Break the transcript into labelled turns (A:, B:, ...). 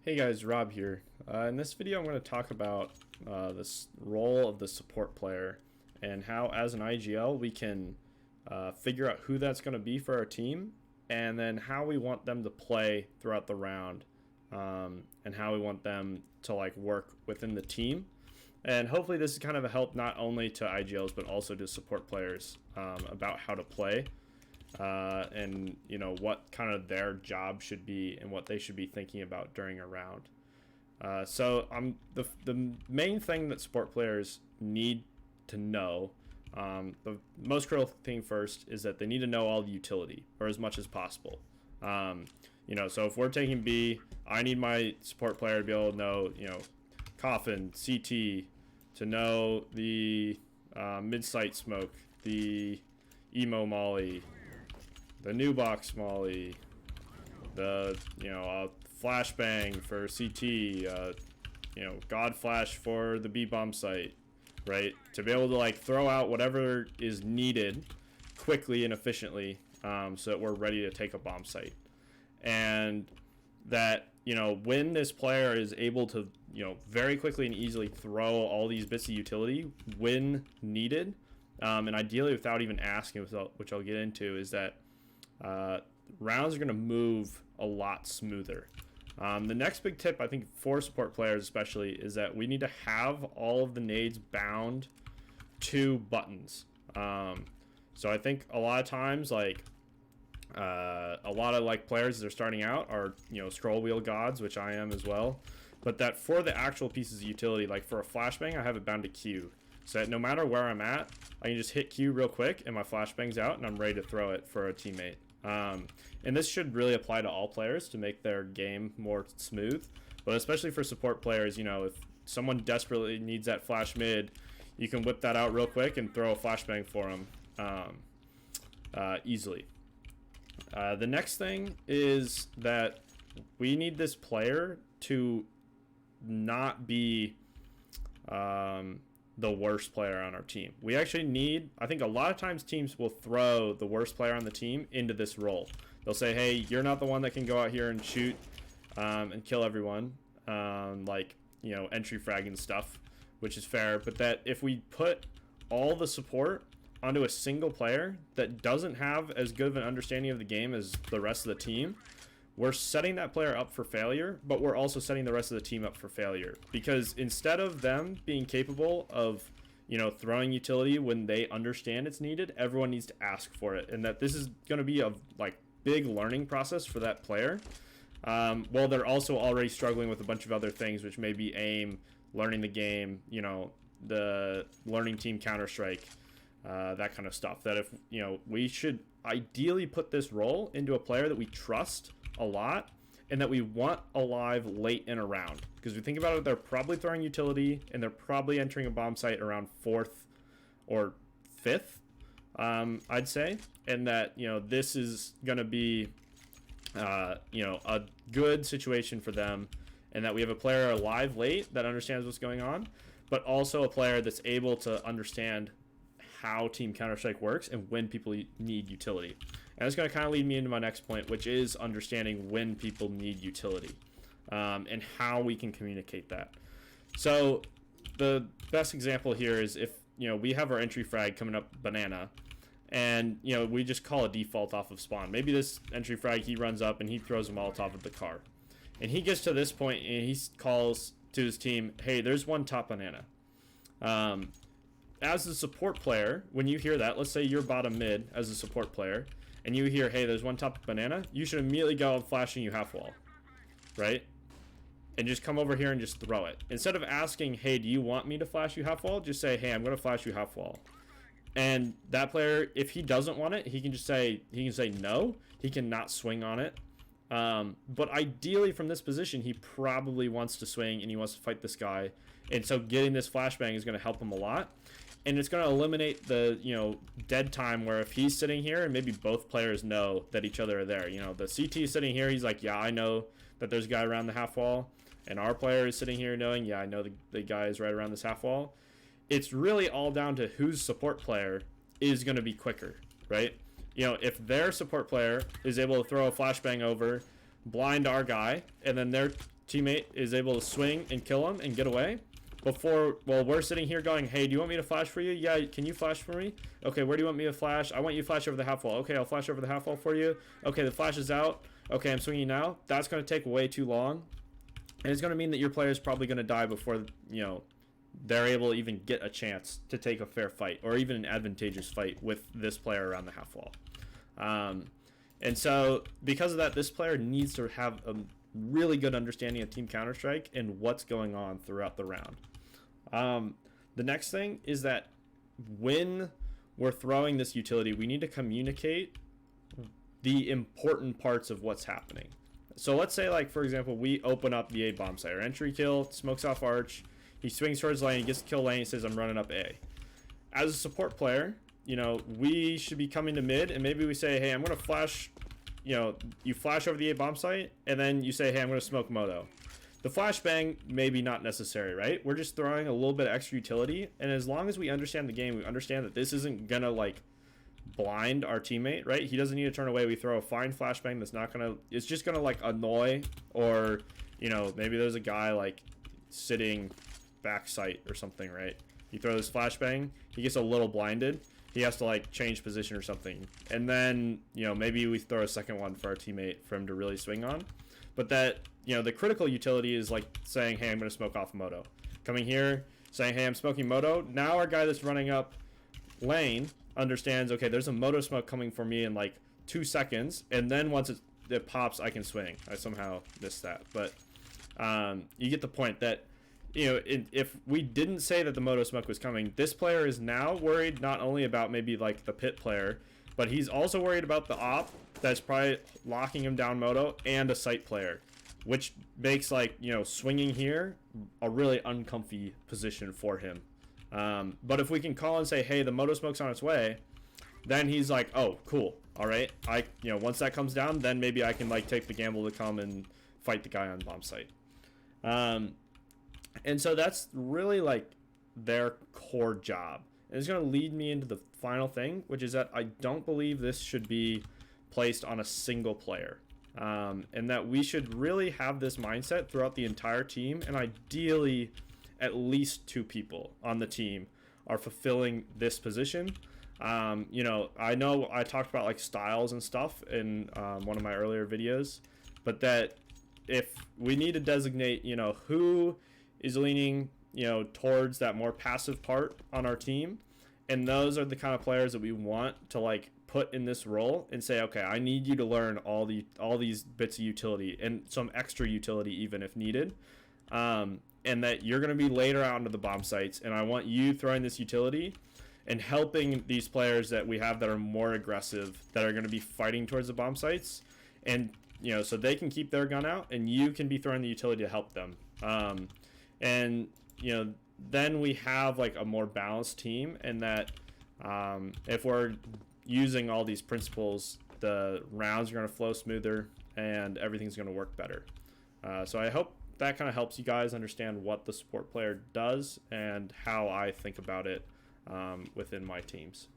A: Hey guys, Rob here. In this video I'm going to talk about this role of the support player and how as an IGL we can figure out who that's going to be for our team, and then how we want them to play throughout the round, and how we want them to work within the team. And hopefully this is kind of a help not only to IGLs but also to support players about how to play. And what kind of their job should be and what they should be thinking about during a round. So the main thing that support players need to know, the most critical thing first is that they need to know all the utility, or as much as possible. So if we're taking B, I need my support player to be able to know, coffin, CT, to know the mid-sight smoke, the emo molly, the new box molly, the flashbang for CT, God flash for the B bomb site, right? To be able to throw out whatever is needed quickly and efficiently, so that we're ready to take a bomb site. And that when this player is able to very quickly and easily throw all these bits of utility when needed, and ideally without even asking, which I'll get into, is that rounds are going to move a lot smoother. The next big tip, I think, for support players especially, is that we need to have all of the nades bound to buttons. So I think a lot of times, a lot of players as they're starting out are scroll wheel gods, which I am as well. But that for the actual pieces of utility, like for a flashbang, I have it bound to Q, so that no matter where I'm at, I can just hit Q real quick and my flashbang's out and I'm ready to throw it for a teammate. And this should really apply to all players to make their game more smooth, but especially for support players, if someone desperately needs that flash mid, you can whip that out real quick and throw a flashbang for them easily. The next thing is that we need this player to not be the worst player on our team. We actually need, I think a lot of times teams will throw the worst player on the team into this role. They'll say, hey, you're not the one that can go out here and shoot and kill everyone, entry frag and stuff, which is fair. But that if we put all the support onto a single player that doesn't have as good of an understanding of the game as the rest of the team, we're setting that player up for failure, but we're also setting the rest of the team up for failure. Because instead of them being capable of, throwing utility when they understand it's needed, everyone needs to ask for it. And that this is going to be a big learning process for that player. While they're also already struggling with a bunch of other things, which may be aim, learning the game, the learning team Counter-Strike, that kind of stuff. That if, we should ideally put this role into a player that we trust a lot and that we want alive late in a round, because we think about it, they're probably throwing utility and they're probably entering a bomb site around 4th or 5th, I'd say, and that this is going to be a good situation for them, and that we have a player alive late that understands what's going on, but also a player that's able to understand how Team Counter-Strike works and when people need utility. And it's going to kind of lead me into my next point, which is understanding when people need utility, and how we can communicate that. So the best example here is if we have our entry frag coming up banana, and we just call a default off of spawn. Maybe this entry frag, he runs up and he throws a Molotov at the car, and he gets to this point and he calls to his team, hey, there's one top banana. As a support player, when you hear that, let's say you're bottom mid as a support player, and you hear, hey, there's one top banana, you should immediately go and flashing you half wall, right? And just come over here and just throw it. Instead of asking, hey, do you want me to flash you half wall? Just say, hey, I'm going to flash you half wall. And that player, if he doesn't want it, he can say no. He cannot swing on it. But ideally from this position, he probably wants to swing and he wants to fight this guy. And so getting this flashbang is going to help him a lot. And it's going to eliminate the, dead time where if he's sitting here and maybe both players know that each other are there. The CT is sitting here, he's like, yeah, I know that there's a guy around the half wall. And our player is sitting here knowing, yeah, I know the guy is right around this half wall. It's really all down to whose support player is going to be quicker, right? If their support player is able to throw a flashbang over, blind our guy, and then their teammate is able to swing and kill him and get away. Well, we're sitting here going, hey, do you want me to flash for you? Yeah, can you flash for me? Okay, where do you want me to flash? I want you to flash over the half wall. Okay, I'll flash over the half wall for you. Okay, the flash is out. Okay, I'm swinging now. That's going to take way too long. And it's going to mean that your player is probably going to die before, you know, they're able to even get a chance to take a fair fight or even an advantageous fight with this player around the half wall. And so because of that, this player needs to have a really good understanding of Team Counter-Strike and what's going on throughout the round. The next thing is that when we're throwing this utility, we need to communicate the important parts of what's happening. So let's say, like, for example, we open up the A bomb site, or entry kill, smokes off arch, he swings towards lane, he gets the kill lane, he says, I'm running up A. As a support player, you know, we should be coming to mid, and maybe we say, hey, I'm going to flash, you know, you flash over the A bomb site, and then you say, hey, I'm going to smoke moto. The flashbang, maybe not necessary, right? We're just throwing a little bit of extra utility, and as long as we understand the game, we understand that this isn't going to, like, blind our teammate, right? He doesn't need to turn away. We throw a fine flashbang that's not going to, it's just going to, like, annoy, or, you know, maybe there's a guy, like, sitting back sight or something, right? You throw this flashbang, he gets a little blinded. He has to, like, change position or something. And then, you know, maybe we throw a second one for our teammate for him to really swing on. But that, you know, the critical utility is like saying, hey, I'm going to smoke off moto. Coming here, saying, hey, I'm smoking moto. Now our guy that's running up lane understands, okay, there's a moto smoke coming for me in like 2 seconds. And then once it pops, I can swing. I somehow missed that. But you get the point that, you know, if we didn't say that the moto smoke was coming, this player is now worried not only about maybe like the pit player, but he's also worried about the op that's probably locking him down moto and a site player, which makes, like, you know, swinging here a really uncomfy position for him. But if we can call and say, hey, the moto smoke's on its way, then he's like, oh, cool. All right. You know, once that comes down, then maybe I can, like, take the gamble to come and fight the guy on bomb site. And so that's really, like, their core job. And it's going to lead me into the final thing, which is that I don't believe this should be placed on a single player. And that we should really have this mindset throughout the entire team, and ideally at least 2 people on the team are fulfilling this position. You know I talked about, like, styles and stuff in one of my earlier videos, but that if we need to designate, you know, who is leaning, you know, towards that more passive part on our team, and those are the kind of players that we want to, like, put in this role and say, okay, I need you to learn all these bits of utility and some extra utility even if needed, and that you're going to be later out into the bomb sites, and I want you throwing this utility and helping these players that we have that are more aggressive, that are going to be fighting towards the bomb sites, and, you know, so they can keep their gun out and you can be throwing the utility to help them. And, you know, then we have, like, a more balanced team, and that if we're using all these principles, the rounds are going to flow smoother and everything's going to work better. So I hope that kind of helps you guys understand what the support player does and how I think about it within my teams.